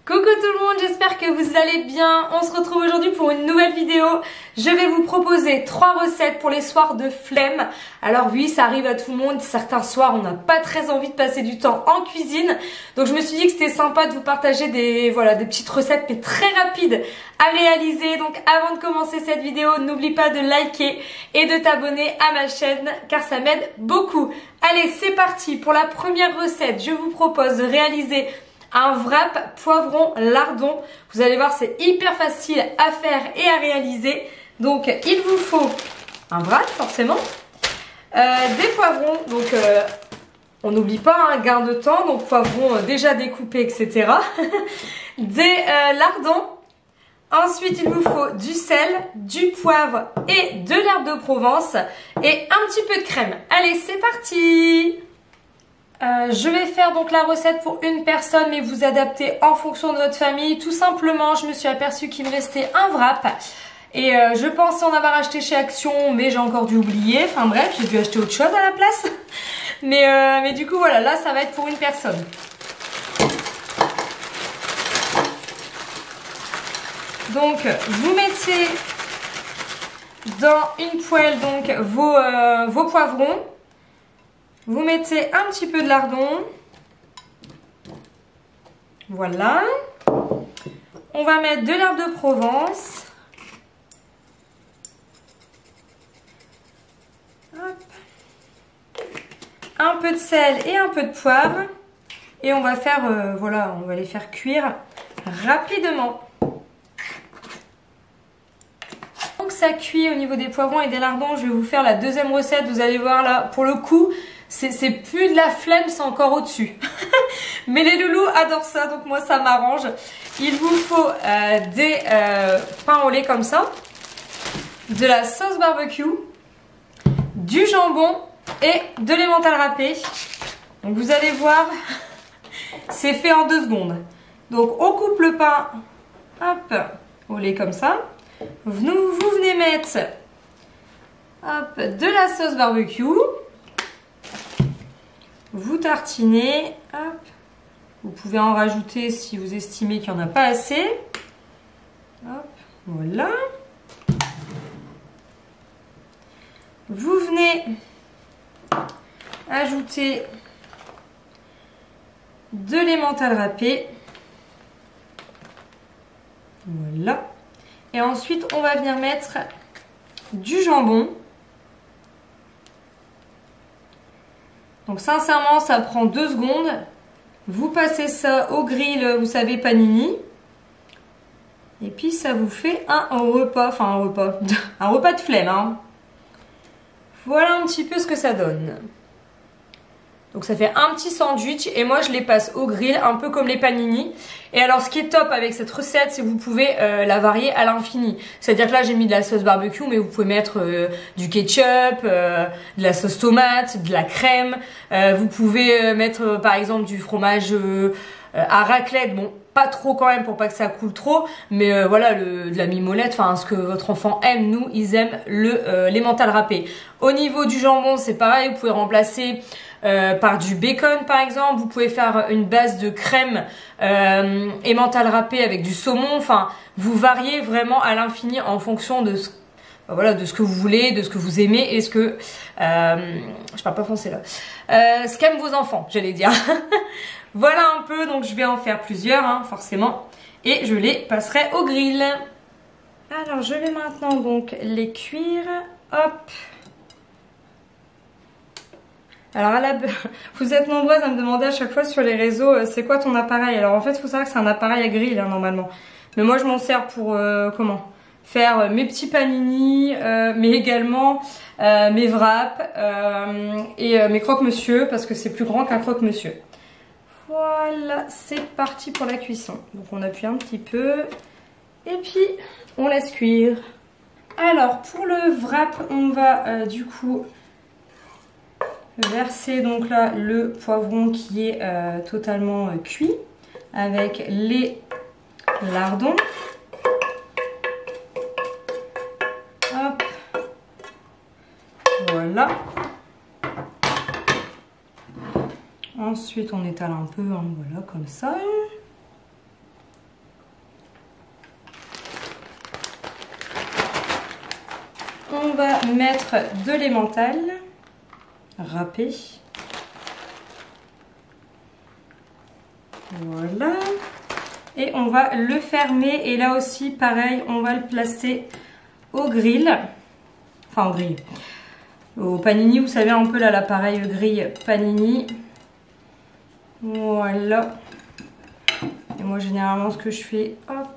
Coucou tout le monde, j'espère que vous allez bien. On se retrouve aujourd'hui pour une nouvelle vidéo. Je vais vous proposer 3 recettes pour les soirs de flemme. Alors oui, ça arrive à tout le monde. Certains soirs, on n'a pas très envie de passer du temps en cuisine. Donc je me suis dit que c'était sympa de vous partager des petites recettes mais très rapides à réaliser. Donc avant de commencer cette vidéo, n'oublie pas de liker et de t'abonner à ma chaîne car ça m'aide beaucoup. Allez, c'est parti. Pour la première recette, je vous propose de réaliser un wrap poivron lardon. Vous allez voir, c'est hyper facile à faire et à réaliser. Donc il vous faut un wrap forcément, des poivrons, donc on n'oublie pas un gain de temps, donc poivrons déjà découpés, etc. Des lardons. Ensuite il vous faut du sel, du poivre et de l'herbe de Provence et un petit peu de crème. Allez, c'est parti. Je vais faire donc la recette pour une personne, mais vous adaptez en fonction de votre famille. Tout simplement, je me suis aperçue qu'il me restait un wrap et je pensais en avoir acheté chez Action, mais j'ai encore dû oublier. Enfin bref, j'ai dû acheter autre chose à la place. Mais du coup voilà, là ça va être pour une personne. Donc vous mettez dans une poêle donc vos poivrons. Vous mettez un petit peu de lardon. Voilà. On va mettre de l'herbe de Provence. Hop. Un peu de sel et un peu de poivre. Et on va faire, voilà, on va les faire cuire rapidement. Donc ça cuit au niveau des poivrons et des lardons. Je vais vous faire la deuxième recette. Vous allez voir là, pour le coup, c'est plus de la flemme, c'est encore au-dessus. Mais les loulous adorent ça, donc moi ça m'arrange. Il vous faut des pains au lait comme ça, de la sauce barbecue, du jambon et de l'emmental râpé. Donc vous allez voir, c'est fait en 2 secondes. Donc on coupe le pain, hop, au lait comme ça. Vous venez mettre hop, de la sauce barbecue. Vous tartinez, hop. Vous pouvez en rajouter si vous estimez qu'il n'y en a pas assez. Hop, voilà. Vous venez ajouter de l'emmental râpé. Voilà. Et ensuite, on va venir mettre du jambon. Donc sincèrement, ça prend 2 secondes. Vous passez ça au grill, vous savez, panini. Et puis ça vous fait un repas, enfin un repas, un repas de flemme. Hein. Voilà un petit peu ce que ça donne. Donc ça fait un petit sandwich et moi je les passe au grill, un peu comme les panini. Et alors ce qui est top avec cette recette, c'est que vous pouvez la varier à l'infini. C'est-à-dire que là j'ai mis de la sauce barbecue, mais vous pouvez mettre du ketchup, de la sauce tomate, de la crème. Vous pouvez mettre par exemple du fromage à raclette, bon pas trop quand même pour pas que ça coule trop, mais voilà de la mimolette, enfin ce que votre enfant aime. Nous ils aiment l'emmental râpé. Au niveau du jambon c'est pareil, vous pouvez remplacer par du bacon par exemple, vous pouvez faire une base de crème emmental râpé avec du saumon, enfin vous variez vraiment à l'infini en fonction de ce, voilà, de ce que vous voulez, de ce que vous aimez et ce que je parle pas français là, ce qu'aiment vos enfants, j'allais dire. Voilà un peu, donc je vais en faire plusieurs hein, forcément et je les passerai au grill. Alors je vais maintenant donc les cuire, hop. Alors vous êtes nombreuses à me demander à chaque fois sur les réseaux c'est quoi ton appareil. Alors en fait il faut savoir que c'est un appareil à grill hein, normalement. Mais moi je m'en sers pour faire mes petits panini, mais également mes wraps et mes croque-monsieur parce que c'est plus grand qu'un croque-monsieur. Voilà, c'est parti pour la cuisson. Donc on appuie un petit peu et puis on laisse cuire. Alors pour le wrap on va du coup verser donc là le poivron qui est totalement cuit avec les lardons. Hop. Voilà. Ensuite, on étale un peu, hein, voilà, comme ça. mettre de l'emmental râpé. Voilà. Et on va le fermer. Et là aussi, pareil, on va le placer au grill. Enfin, au grill. Au panini, vous savez un peu là, l'appareil grille panini. Voilà. Et moi, généralement, ce que je fais, hop,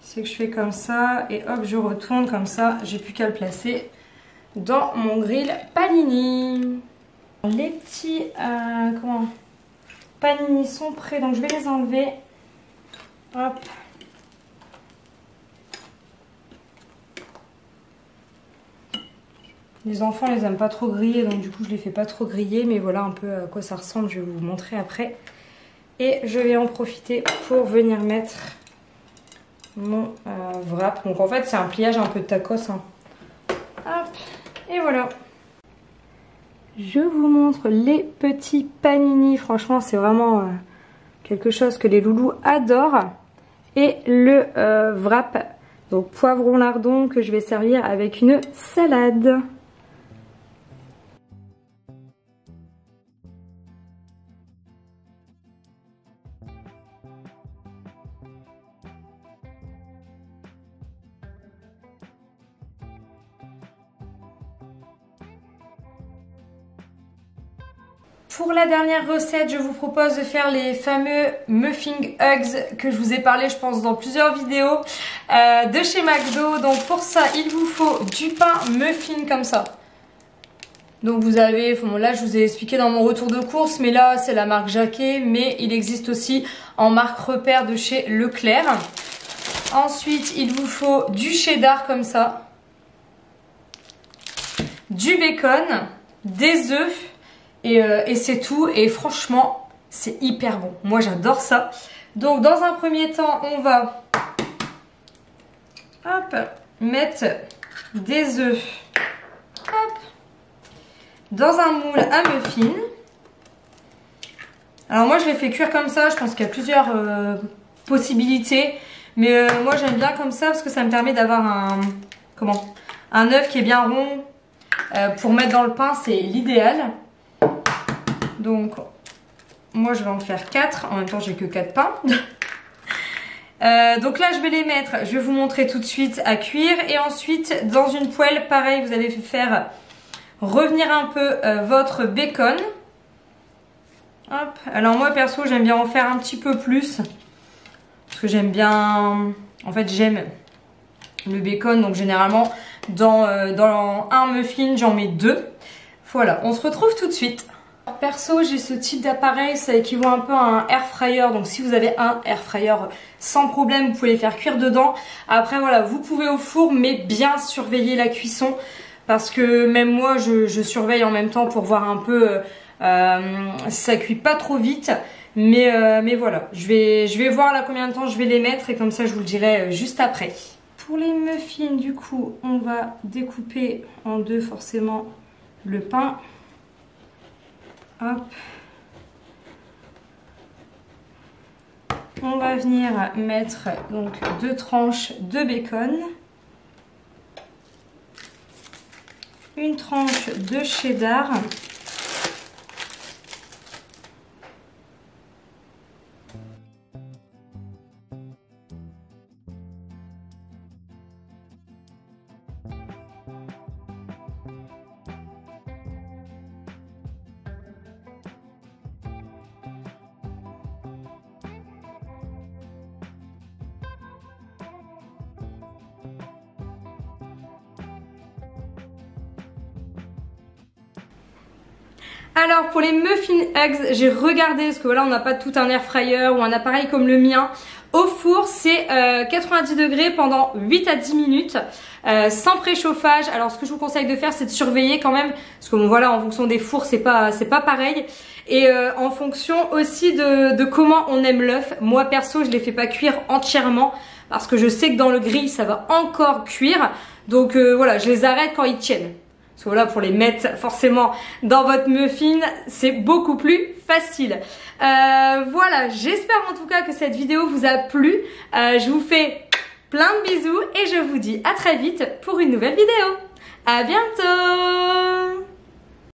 c'est que je fais comme ça. Et hop, je retourne comme ça. J'ai plus qu'à le placer dans mon grill panini. Les petits, panini sont prêts, donc je vais les enlever. Hop. Les enfants les aiment pas trop griller, donc du coup je les fais pas trop griller, mais voilà un peu à quoi ça ressemble, je vais vous montrer après. Et je vais en profiter pour venir mettre mon wrap. Donc en fait c'est un pliage un peu de tacos, hein. Hop, et voilà. Je vous montre les petits panini, franchement c'est vraiment quelque chose que les loulous adorent. Et le wrap, donc poivron lardon, que je vais servir avec une salade. Pour la dernière recette, je vous propose de faire les fameux Muffin Hugs que je vous ai parlé, je pense, dans plusieurs vidéos de chez McDo. Donc pour ça, il vous faut du pain muffin comme ça. Donc vous avez, là je vous ai expliqué dans mon retour de course, mais là c'est la marque Jacquet, mais il existe aussi en marque Repère de chez Leclerc. Ensuite, il vous faut du cheddar comme ça, du bacon, des œufs. Et c'est tout, et franchement c'est hyper bon, moi j'adore ça. Donc dans un premier temps on va hop, mettre des œufs hop, dans un moule à muffins. Alors moi je les fais cuire comme ça, je pense qu'il y a plusieurs possibilités, mais moi j'aime bien comme ça parce que ça me permet d'avoir un œuf qui est bien rond pour mettre dans le pain, c'est l'idéal. Donc, moi je vais en faire 4. En même temps, j'ai que 4 pains. Donc là, je vais les mettre, je vais vous montrer tout de suite à cuire. Et ensuite, dans une poêle, pareil, vous allez faire revenir un peu votre bacon. Hop. Alors moi, perso, j'aime bien en faire un petit peu plus. Parce que j'aime bien... En fait, j'aime le bacon. Donc généralement, dans un muffin, j'en mets 2. Voilà, on se retrouve tout de suite. Perso, j'ai ce type d'appareil, ça équivaut un peu à un air fryer. Donc si vous avez un air fryer, sans problème, vous pouvez les faire cuire dedans. Après voilà, vous pouvez au four, mais bien surveiller la cuisson. Parce que même moi, je surveille en même temps pour voir un peu si ça cuit pas trop vite. Mais voilà, je vais voir là combien de temps je vais les mettre et comme ça je vous le dirai juste après. Pour les muffins, du coup, on va découper en deux forcément le pain. Hop. On va venir mettre donc 2 tranches de bacon, une tranche de cheddar, Alors pour les muffin eggs, j'ai regardé parce que voilà, on n'a pas tout un air fryer ou un appareil comme le mien. Au four, c'est 90 degrés pendant 8 à 10 minutes sans préchauffage. Alors ce que je vous conseille de faire, c'est de surveiller quand même parce que bon voilà, en fonction des fours, c'est pas pareil. Et en fonction aussi de comment on aime l'œuf. Moi perso, je les fais pas cuire entièrement parce que je sais que dans le grill, ça va encore cuire. Donc voilà, je les arrête quand ils tiennent. Parce que voilà, pour les mettre forcément dans votre muffin, c'est beaucoup plus facile. Voilà, j'espère en tout cas que cette vidéo vous a plu. Je vous fais plein de bisous et je vous dis à très vite pour une nouvelle vidéo. À bientôt!